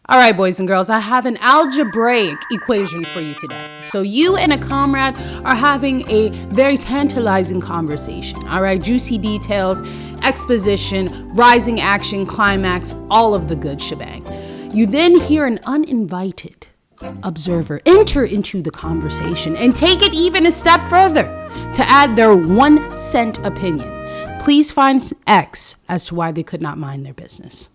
All right, boys and girls, I have an algebraic equation for you today. So you and a comrade are having a very tantalizing conversation. All right, juicy details, exposition, rising action, climax, all of the good shebang. You then hear an uninvited observer enter into the conversation and take it even a step further to add their 1 cent opinion. Please find X as to why they could not mind their business.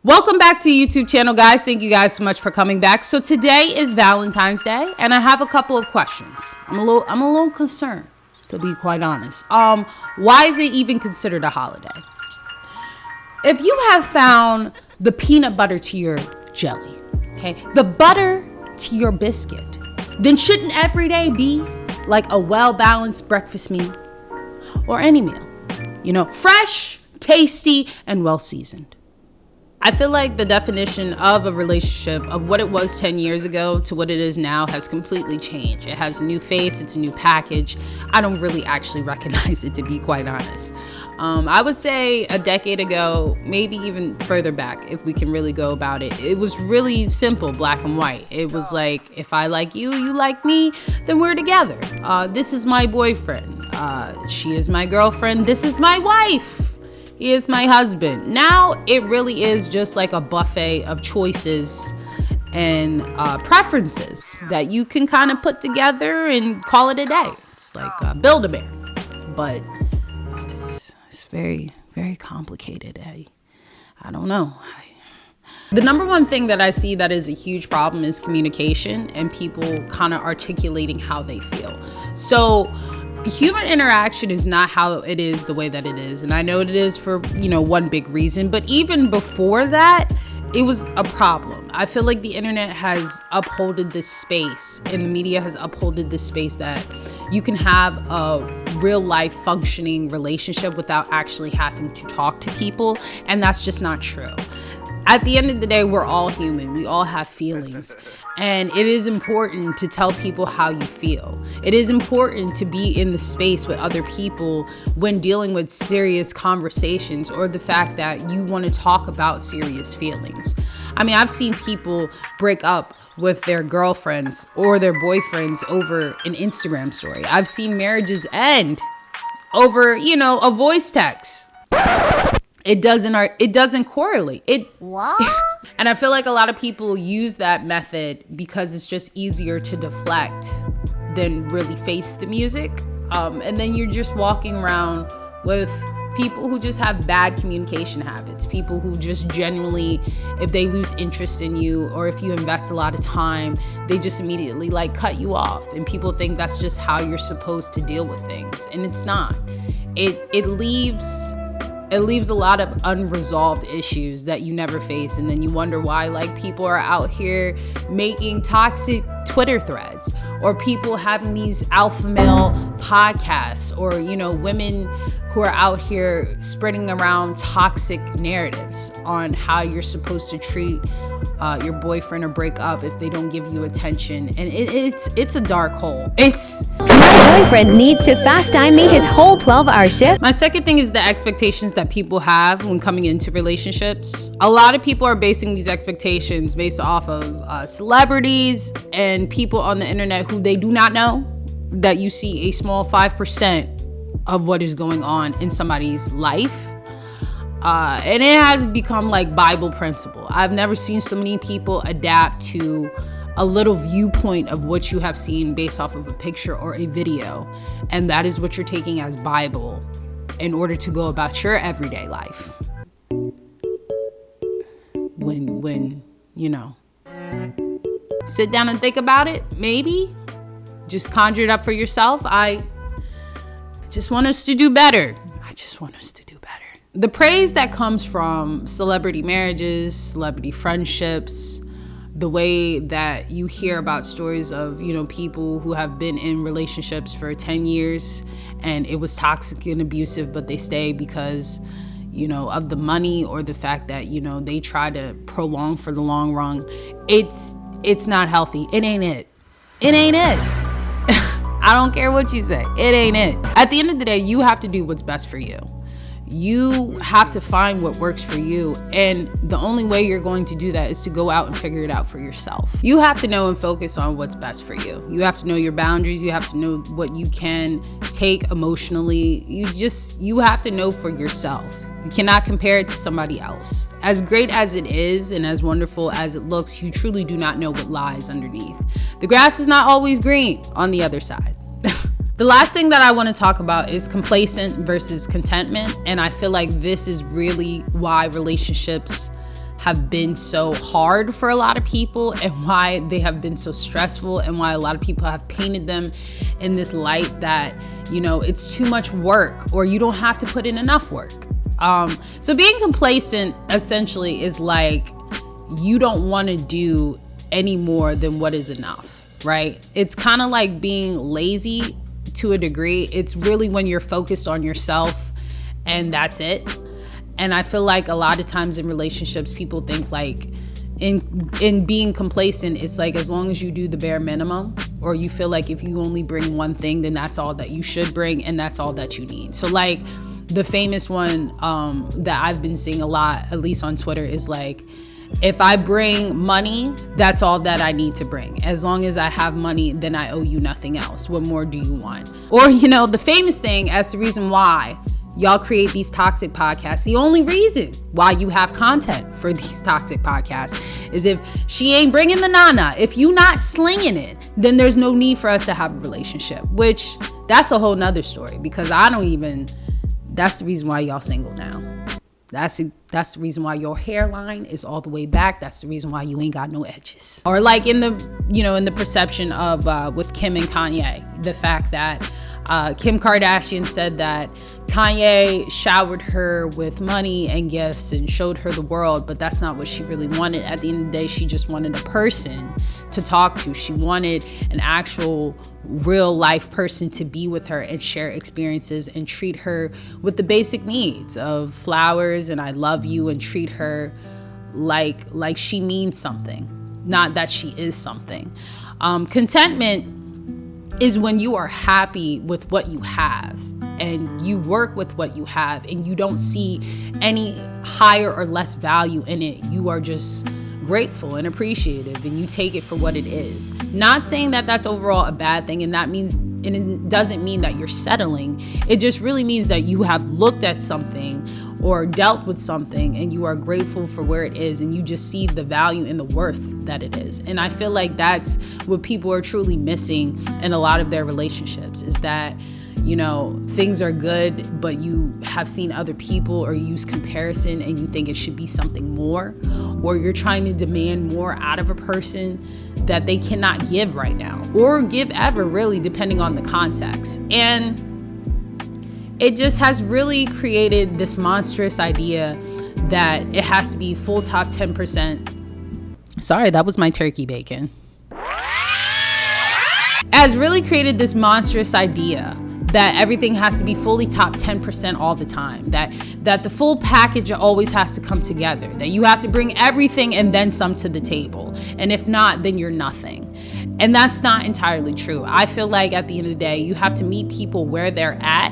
Welcome back to YouTube channel, guys. Thank you guys so much for coming back. So today is Valentine's Day, and I have a couple of questions. I'm a little concerned, to be quite honest. Why is it even considered a holiday? If you have found the peanut butter to your jelly, okay, the butter to your biscuit, then shouldn't every day be like a well-balanced breakfast meal or any meal? You know, fresh, tasty, and well-seasoned. I feel like the definition of a relationship, of what it was 10 years ago to what it is now, has completely changed. It has a new face, it's a new package. I don't really actually recognize it, to be quite honest. I would say a decade ago, maybe even further back, if we can really go about it, it was really simple, black and white. It was like, if I like you, you like me, then we're together. This is my boyfriend. She is my girlfriend. This is my wife. He is my husband. Now it really is just like a buffet of choices and preferences that you can kind of put together and call it a day. It's like Build-A-Bear, but it's very, very complicated. I don't know. The number one thing that I see that is a huge problem is communication and people kind of articulating how they feel. So human interaction is not how it is the way that it is. And I know it is for, one big reason, but even before that, it was a problem. I feel like the internet has upholded this space and the media has upholded this space that you can have a real life functioning relationship without actually having to talk to people. And that's just not true. At the end of the day, we're all human. We all have feelings. And it is important to tell people how you feel. It is important to be in the space with other people when dealing with serious conversations or the fact that you want to talk about serious feelings. I mean, I've seen people break up with their girlfriends or their boyfriends over an Instagram story. I've seen marriages end over, a voice text. It doesn't correlate. What? And I feel like a lot of people use that method because it's just easier to deflect than really face the music. And then you're just walking around with people who just have bad communication habits, people who just genuinely, if they lose interest in you or if you invest a lot of time, they just immediately cut you off. And people think that's just how you're supposed to deal with things. And it's not. It leaves a lot of unresolved issues that you never face. And then you wonder why people are out here making toxic Twitter threads, or people having these alpha male podcasts, or, women who are out here spreading around toxic narratives on how you're supposed to treat your boyfriend or break up if they don't give you attention. And it's a dark hole. My boyfriend needs to fast time me his whole 12-hour shift. My second thing is the expectations that people have when coming into relationships. A lot of people are basing these expectations based off of celebrities and people on the internet who they do not know, that you see a small 5% of what is going on in somebody's life. And it has become like Bible principle. I've never seen so many people adapt to a little viewpoint of what you have seen based off of a picture or a video. And that is what you're taking as Bible in order to go about your everyday life. When sit down and think about it, maybe just conjure it up for yourself. I just want us to do better. The praise that comes from celebrity marriages, celebrity friendships, the way that you hear about stories of, people who have been in relationships for 10 years and it was toxic and abusive, but they stay because, of the money or the fact that, they try to prolong for the long run. It's not healthy. It ain't it. I don't care what you say. It ain't it. At the end of the day, you have to do what's best for you. You have to find what works for you. And the only way you're going to do that is to go out and figure it out for yourself. You have to know and focus on what's best for you. You have to know your boundaries. You have to know what you can take emotionally. You have to know for yourself. You cannot compare it to somebody else. As great as it is and as wonderful as it looks, you truly do not know what lies underneath. The grass is not always green on the other side. The last thing that I want to talk about is complacent versus contentment. And I feel like this is really why relationships have been so hard for a lot of people, and why they have been so stressful, and why a lot of people have painted them in this light that, it's too much work, or you don't have to put in enough work. So being complacent essentially is like, you don't want to do any more than what is enough, right? It's kind of like being lazy to a degree. It's really when you're focused on yourself and that's it. And I feel like a lot of times in relationships, people think like in being complacent, it's like as long as you do the bare minimum, or you feel like if you only bring one thing, then that's all that you should bring and that's all that you need. So like the famous one that I've been seeing a lot, at least on Twitter, is like, if I bring money, that's all that I need to bring. As long as I have money, then I owe you nothing else. What more do you want? Or, the famous thing as the reason why y'all create these toxic podcasts, the only reason why you have content for these toxic podcasts is if she ain't bringing the nana, if you not slinging it, then there's no need for us to have a relationship, which that's a whole nother story, because that's the reason why y'all single now. That's the reason why your hairline is all the way back. That's the reason why you ain't got no edges. Or like in the perception of with Kim and Kanye, the fact that Kim Kardashian said that Kanye showered her with money and gifts and showed her the world, but that's not what she really wanted. At the end of the day, she just wanted a person to talk to. She wanted an actual real life person to be with her and share experiences and treat her with the basic needs of flowers and I love you, and treat her like she means something, not that she is something. Contentment is when you are happy with what you have and you work with what you have and you don't see any higher or less value in it. You are just grateful and appreciative and you take it for what it is. Not saying that that's overall a bad thing, and it doesn't mean that you're settling. It just really means that you have looked at something or dealt with something and you are grateful for where it is, and you just see the value and the worth that it is. And I feel like that's what people are truly missing in a lot of their relationships, is that things are good, but you have seen other people or use comparison and you think it should be something more, or you're trying to demand more out of a person that they cannot give right now or give ever, really, depending on the context. And it just has really created this monstrous idea that it has to be full top 10%. Sorry, that was my turkey bacon. Has really created this monstrous idea that everything has to be fully top 10% all the time, that the full package always has to come together, that you have to bring everything and then some to the table, and if not, then you're nothing. And that's not entirely true. I feel like at the end of the day, you have to meet people where they're at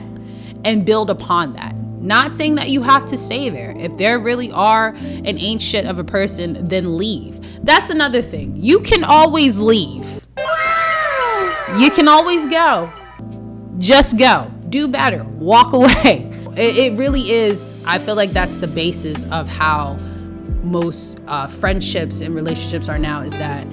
and build upon that. Not saying that you have to stay there. If there really are an ain't shit of a person, then leave. That's another thing. You can always leave. You can always go. Just go. Do better. Walk away. It really is. I feel like that's the basis of how most friendships and relationships are now, is that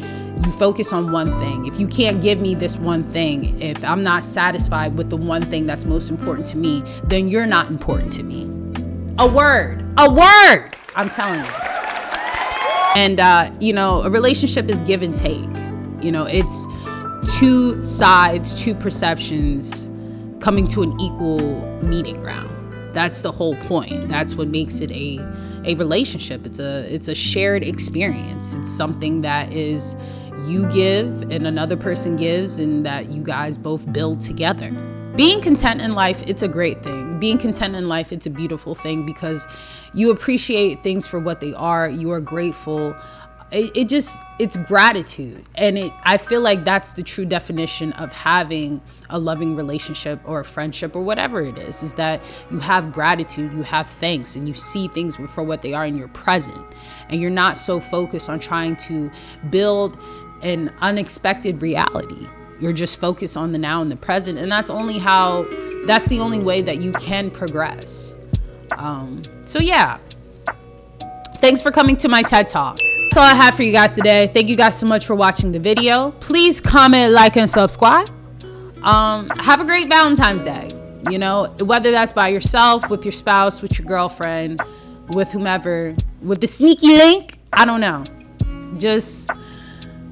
you focus on one thing. If you can't give me this one thing, if I'm not satisfied with the one thing that's most important to me, then you're not important to me. A word, I'm telling you. And, a relationship is give and take. It's two sides, two perceptions coming to an equal meeting ground. That's the whole point. That's what makes it a relationship. It's a shared experience. It's something that is you give and another person gives, and that you guys both build together. Being content in life, it's a great thing. Being content in life, it's a beautiful thing, because you appreciate things for what they are. You are grateful. it's gratitude. And I feel like that's the true definition of having a loving relationship or a friendship or whatever it is that you have gratitude, you have thanks, and you see things for what they are in your present. And you're not so focused on trying to build an unexpected reality. You're just focused on the now and the present. And that's the only way that you can progress. So yeah, thanks for coming to my TED Talk. That's all I have for you guys today. Thank you guys so much for watching the video. Please comment, like, and subscribe. Have a great Valentine's Day. You know, whether that's by yourself, with your spouse, with your girlfriend, with whomever, with the sneaky link, I don't know. Just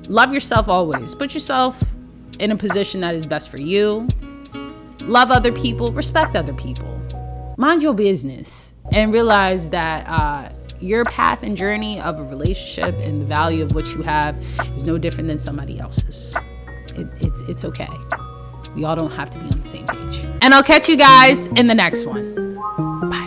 love yourself always. Put yourself in a position that is best for you. Love other people, respect other people. Mind your business and realize that your path and journey of a relationship and the value of what you have is no different than somebody else's. It's okay. We all don't have to be on the same page. And I'll catch you guys in the next one. Bye.